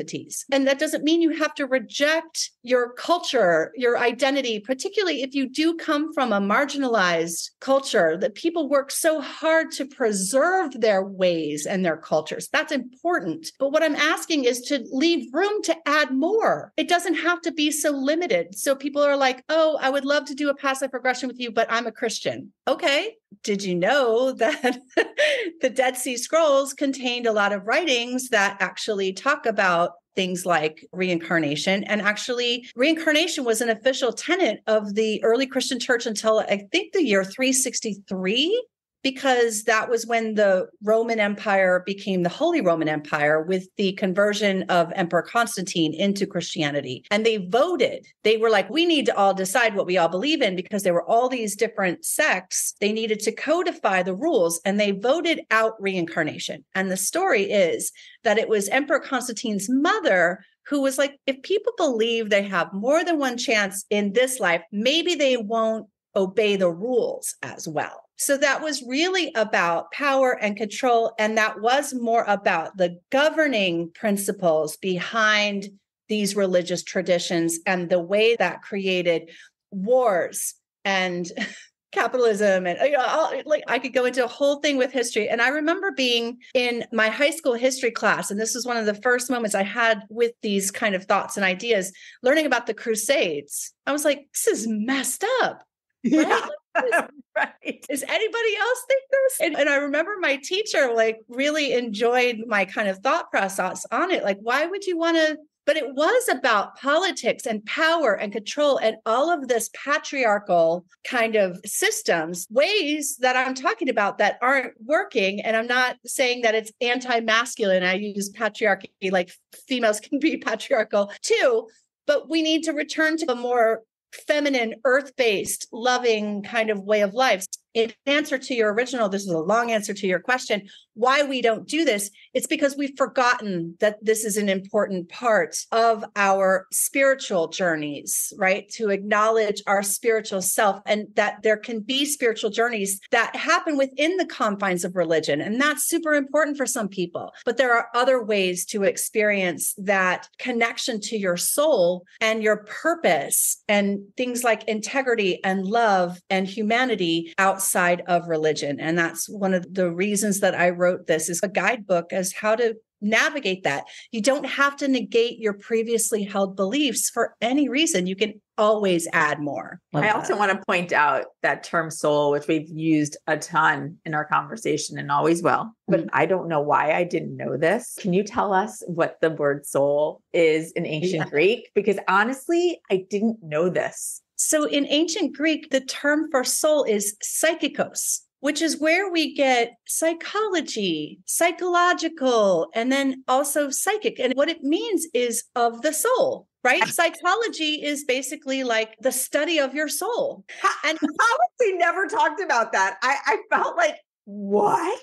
And that doesn't mean you have to reject your culture, your identity, particularly if you do come from a marginalized culture, that people work so hard to preserve their ways and their cultures. That's important. But what I'm asking is to leave room to add more. It doesn't have to be so limited. So people are like, oh, I would love to do a past life regression with you, but I'm a Christian. Okay. Did you know that the Dead Sea Scrolls contained a lot of writings that actually talk about things like reincarnation? And actually, reincarnation was an official tenet of the early Christian church until I think the year 363. Because that was when the Roman Empire became the Holy Roman Empire with the conversion of Emperor Constantine into Christianity. And they voted. They were like, we need to all decide what we all believe in, because there were all these different sects. They needed to codify the rules, and they voted out reincarnation. And the story is that it was Emperor Constantine's mother who was like, if people believe they have more than one chance in this life, maybe they won't obey the rules as well. So that was really about power and control. And that was more about the governing principles behind these religious traditions and the way that created wars and capitalism. And I could go into a whole thing with history. And I remember being in my high school history class, and this was one of the first moments I had with these kind of thoughts and ideas, learning about the Crusades. I was like, this is messed up. Right? Yeah, right. Does anybody else think this? And I remember my teacher like really enjoyed my kind of thought process on it. Like, why would you want to? But it was about politics and power and control and all of this patriarchal kind of systems, ways that I'm talking about that aren't working. And I'm not saying that it's anti-masculine. I use patriarchy, like females can be patriarchal too, but we need to return to a more feminine, earth-based, loving kind of way of life. In answer to your original, this is a long answer to your question, why we don't do this, it's because we've forgotten that this is an important part of our spiritual journeys, right? To acknowledge our spiritual self, and that there can be spiritual journeys that happen within the confines of religion. And that's super important for some people. But there are other ways to experience that connection to your soul and your purpose and things like integrity and love and humanity outside of religion. And that's one of the reasons that I wrote this, is a guidebook as how to navigate that. You don't have to negate your previously held beliefs for any reason. You can always add more. I also want to point out that term soul, which we've used a ton in our conversation and always will, but I don't know why I didn't know this. Can you tell us what the word soul is in ancient Greek? Because honestly, I didn't know this. So in ancient Greek, the term for soul is psychikos, which is where we get psychology, psychological, and then also psychic. And what it means is of the soul, right? Psychology is basically like the study of your soul. And how have we never talked about that? I felt like what?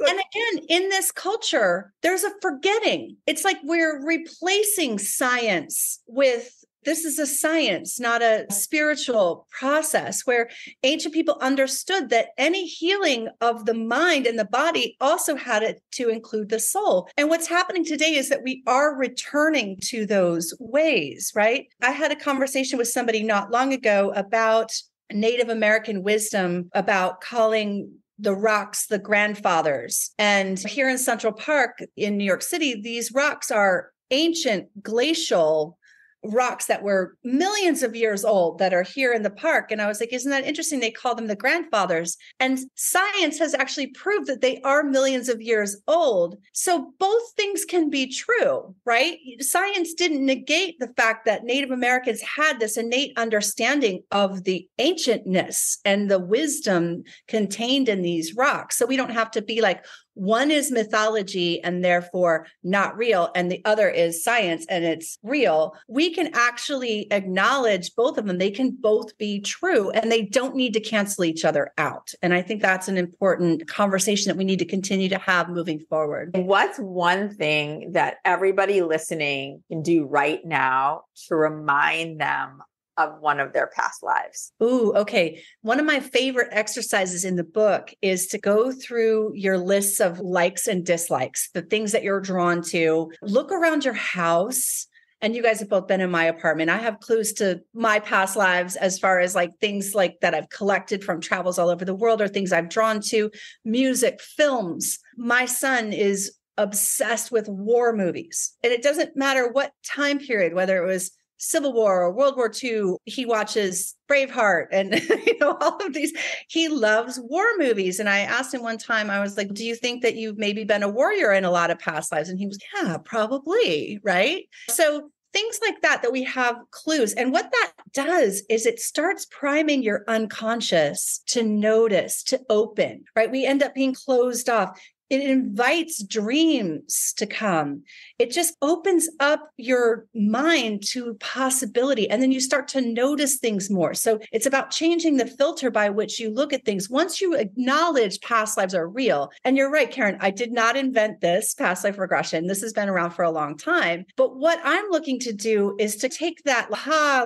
And again, in this culture, there's a forgetting. It's like we're replacing science with this is a science, not a spiritual process, where ancient people understood that any healing of the mind and the body also had it to include the soul. And what's happening today is that we are returning to those ways, right? I had a conversation with somebody not long ago about Native American wisdom, about calling the rocks the grandfathers. And here in Central Park in New York City, these rocks are ancient glacial rocks that were millions of years old that are here in the park. And I was like, isn't that interesting? They call them the grandfathers. And science has actually proved that they are millions of years old. So both things can be true, right? Science didn't negate the fact that Native Americans had this innate understanding of the ancientness and the wisdom contained in these rocks. So we don't have to be like, one is mythology and therefore not real, and the other is science and it's real. We can actually acknowledge both of them. They can both be true and they don't need to cancel each other out. And I think that's an important conversation that we need to continue to have moving forward. What's one thing that everybody listening can do right now to remind them of one of their past lives? Ooh, okay. One of my favorite exercises in the book is to go through your lists of likes and dislikes, the things that you're drawn to. Look around your house. And you guys have both been in my apartment. I have clues to my past lives as far as like things like that I've collected from travels all over the world or things I've drawn to, music, films. My son is obsessed with war movies. And it doesn't matter what time period, whether it was Civil War or World War II, he watches Braveheart and all of these. He loves war movies. And I asked him one time, I was like, do you think that you've maybe been a warrior in a lot of past lives? And he was, yeah, probably. Right. So things like that we have clues. And what that does is it starts priming your unconscious to notice, to open, right? We end up being closed off. It invites dreams to come. It just opens up your mind to possibility. And then you start to notice things more. So it's about changing the filter by which you look at things. Once you acknowledge past lives are real, and you're right, Karen, I did not invent this past life regression. This has been around for a long time. But what I'm looking to do is to take that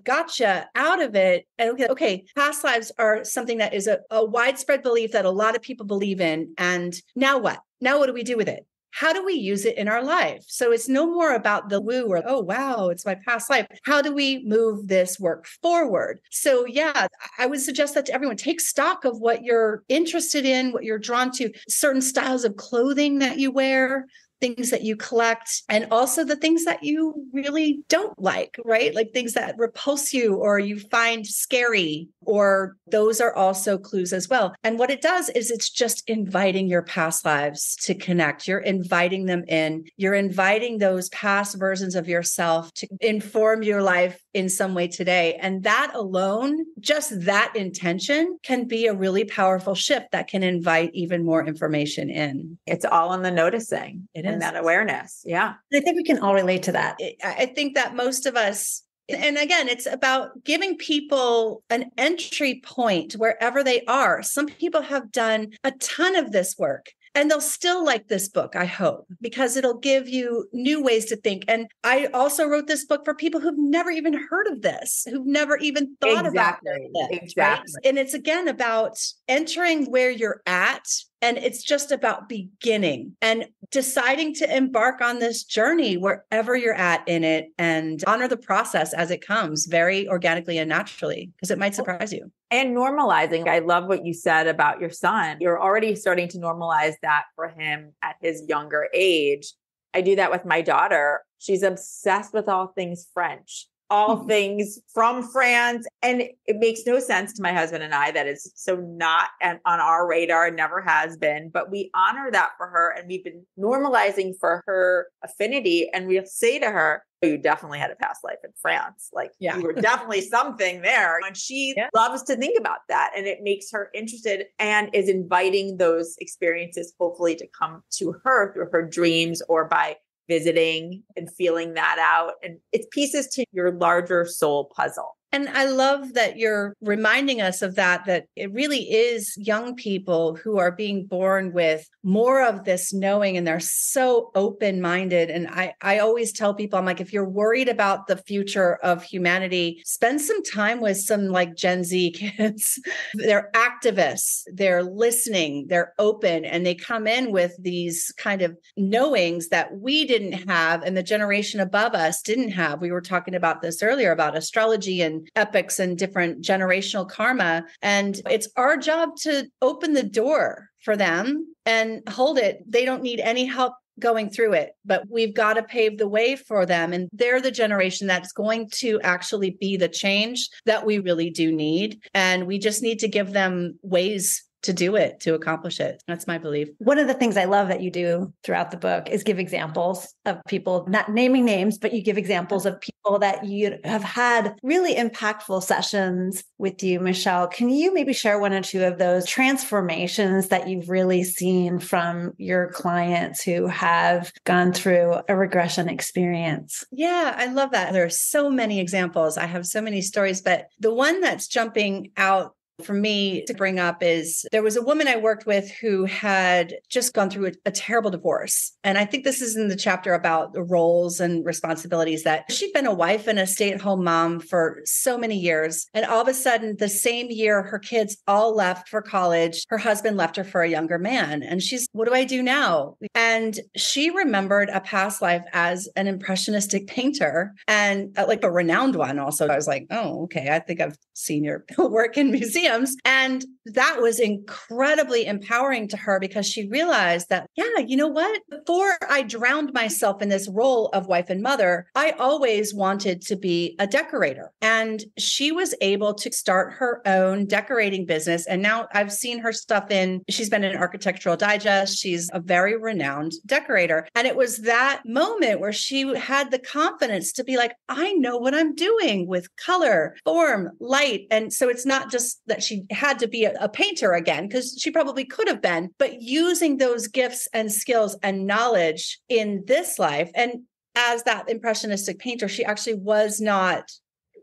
gotcha out of it. And okay, past lives are something that is a widespread belief that a lot of people believe in. And now what? Now, what do we do with it? How do we use it in our life? So it's no more about the woo or, oh, wow, it's my past life. How do we move this work forward? So yeah, I would suggest that to everyone. Take stock of what you're interested in, what you're drawn to, certain styles of clothing that you wear, things that you collect, and also the things that you really don't like, right? Like things that repulse you or you find scary, or those are also clues as well. And what it does is it's just inviting your past lives to connect. You're inviting them in. You're inviting those past versions of yourself to inform your life in some way today. And that alone, just that intention can be a really powerful shift that can invite even more information in. It's all in the noticing. It is. And that awareness. Yeah. I think we can all relate to that. I think that most of us, and again, it's about giving people an entry point wherever they are. Some people have done a ton of this work. And they'll still like this book, I hope, because it'll give you new ways to think. And I also wrote this book for people who've never even heard of this, who've never even thought about this. Exactly. Right? And it's again about entering where you're at. And it's just about beginning and deciding to embark on this journey wherever you're at in it, and honor the process as it comes very organically and naturally, because it might surprise you. And normalizing. I love what you said about your son. You're already starting to normalize that for him at his younger age. I do that with my daughter. She's obsessed with all things French. All things from France. And it makes no sense to my husband and I that is so not on our radar, never has been, but we honor that for her. And we've been normalizing for her affinity. And we'll say to her, oh, you definitely had a past life in France. Like you were definitely something there. And she loves to think about that. And it makes her interested and is inviting those experiences, hopefully to come to her through her dreams or by visiting and feeling that out. And it's pieces to your larger soul puzzle. And I love that you're reminding us of that it really is young people who are being born with more of this knowing, and they're so open-minded. And I always tell people, I'm like, if you're worried about the future of humanity, spend some time with some like Gen Z kids. They're activists, they're listening, they're open, and they come in with these kind of knowings that we didn't have and the generation above us didn't have. We were talking about this earlier about astrology and epics and different generational karma. And it's our job to open the door for them and hold it. They don't need any help going through it, but we've got to pave the way for them. And they're the generation that's going to actually be the change that we really do need. And we just need to give them ways to do it, to accomplish it. That's my belief. One of the things I love that you do throughout the book is give examples of people, not naming names, but you give examples of people that you have had really impactful sessions with you, Michelle. Can you maybe share one or two of those transformations that you've really seen from your clients who have gone through a regression experience? Yeah, I love that. There are so many examples. I have so many stories, but the one that's jumping out for me to bring up is there was a woman I worked with who had just gone through a terrible divorce. And I think this is in the chapter about the roles and responsibilities, that she'd been a wife and a stay-at-home mom for so many years. And all of a sudden, the same year, her kids all left for college. Her husband left her for a younger man. And she's, what do I do now? And she remembered a past life as an impressionistic painter, and like a renowned one also. I was like, oh, okay. I think I've seen your work in museums. And that was incredibly empowering to her, because she realized that, yeah, you know what? Before I drowned myself in this role of wife and mother, I always wanted to be a decorator. And she was able to start her own decorating business. And now I've seen her stuff she's been in Architectural Digest. She's a very renowned decorator. And it was that moment where she had the confidence to be like, I know what I'm doing with color, form, light. And so it's not just that she had to be a painter again, because she probably could have been, but using those gifts and skills and knowledge in this life. And as that impressionistic painter, she actually was not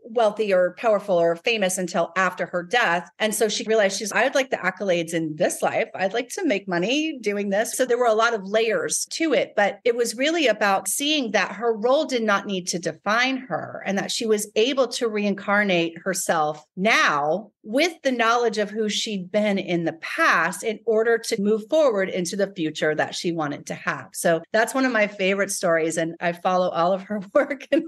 wealthy or powerful or famous until after her death. And so she realized I'd like the accolades in this life. I'd like to make money doing this. So there were a lot of layers to it, but it was really about seeing that her role did not need to define her, and that she was able to reincarnate herself now with the knowledge of who she'd been in the past in order to move forward into the future that she wanted to have. So that's one of my favorite stories. And I follow all of her work, and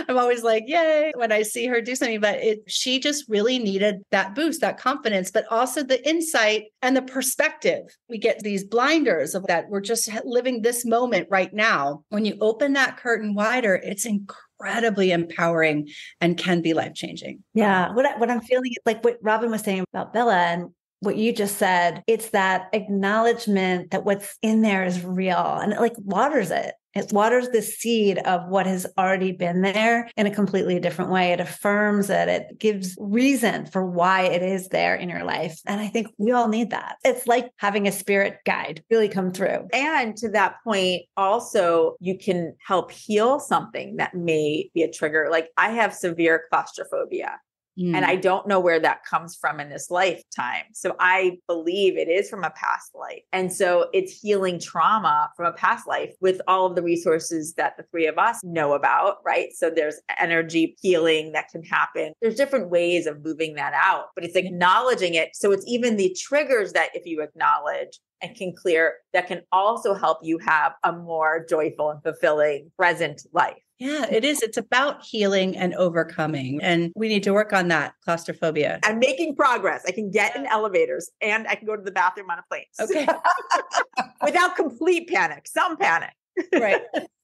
I'm always like, yay, when I see her do something. But she just really needed that boost, that confidence, but also the insight and the perspective. We get these blinders of that. We're just living this moment right now. When you open that curtain wider, it's incredibly empowering and can be life-changing. Yeah. What I'm feeling, like what Robin was saying about Bella and what you just said, it's that acknowledgement that what's in there is real, and it like waters it. It waters the seed of what has already been there in a completely different way. It affirms it. It gives reason for why it is there in your life. And I think we all need that. It's like having a spirit guide really come through. And to that point, also, you can help heal something that may be a trigger. Like I have severe claustrophobia. And I don't know where that comes from in this lifetime. So I believe it is from a past life. And so it's healing trauma from a past life with all of the resources that the three of us know about, right? So there's energy healing that can happen. There's different ways of moving that out, but it's acknowledging it. So it's even the triggers that if you acknowledge and can clear, that can also help you have a more joyful and fulfilling present life. Yeah, it is. It's about healing and overcoming. And we need to work on that claustrophobia. I'm making progress. I can get in elevators and I can go to the bathroom on a plane. Okay. Without complete panic, some panic. Right.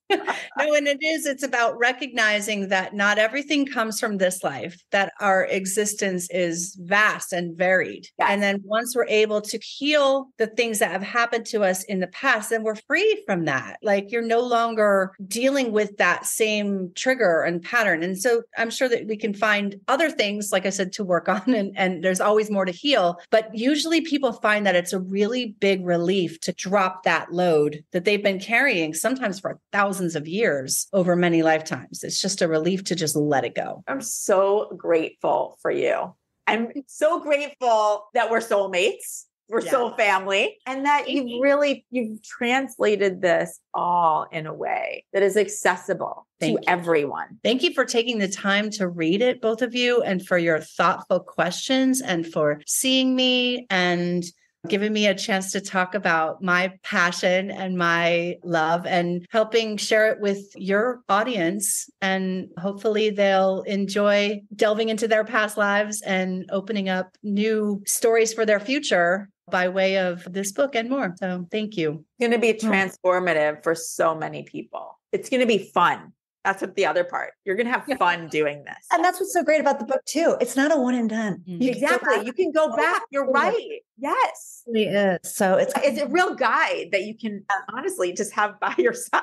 No, and it's about recognizing that not everything comes from this life, that our existence is vast and varied. Yes. And then once we're able to heal the things that have happened to us in the past, then we're free from that. Like you're no longer dealing with that same trigger and pattern. And so I'm sure that we can find other things, like I said, to work on, and there's always more to heal. But usually people find that it's a really big relief to drop that load that they've been carrying sometimes for 1,000 thousands of years over many lifetimes. It's just a relief to just let it go. I'm so grateful for you. I'm so grateful that we're soulmates. We're soul family, and that you've translated this all in a way that is accessible to everyone. Thank you for taking the time to read it, both of you, and for your thoughtful questions and for seeing me and giving me a chance to talk about my passion and my love and helping share it with your audience. And hopefully they'll enjoy delving into their past lives and opening up new stories for their future by way of this book and more. So thank you. It's going to be transformative for so many people. It's going to be fun. That's what the other part. You're going to have fun doing this. And that's what's so great about the book too. It's not a one and done. Exactly. You can go back. You're right. Yes. It really is. So it's a real guide that you can honestly just have by your side.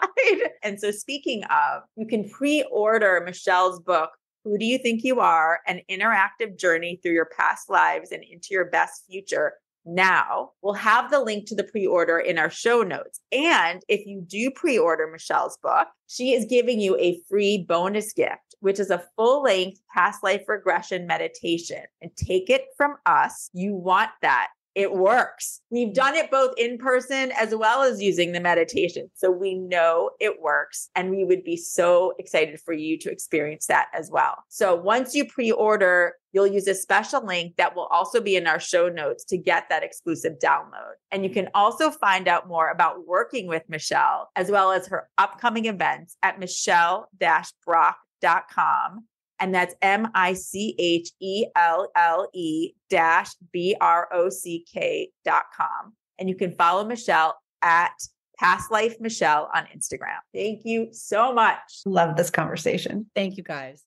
And so speaking of, you can pre-order Michelle's book, Who Do You Think You Are? An Interactive Journey Through Your Past Lives and Into Your Best Future. Now, we'll have the link to the pre-order in our show notes. And if you do pre-order Michelle's book, she is giving you a free bonus gift, which is a full-length past life regression meditation. And take it from us, you want that. It works. We've done it both in person as well as using the meditation. So we know it works, and we would be so excited for you to experience that as well. So once you pre-order, you'll use a special link that will also be in our show notes to get that exclusive download. And you can also find out more about working with Michelle, as well as her upcoming events at michelle-brock.com. And that's MICHELLE-BROCK.com. And you can follow Michelle at Past Life Michelle on Instagram. Thank you so much. Love this conversation. Thank you, guys.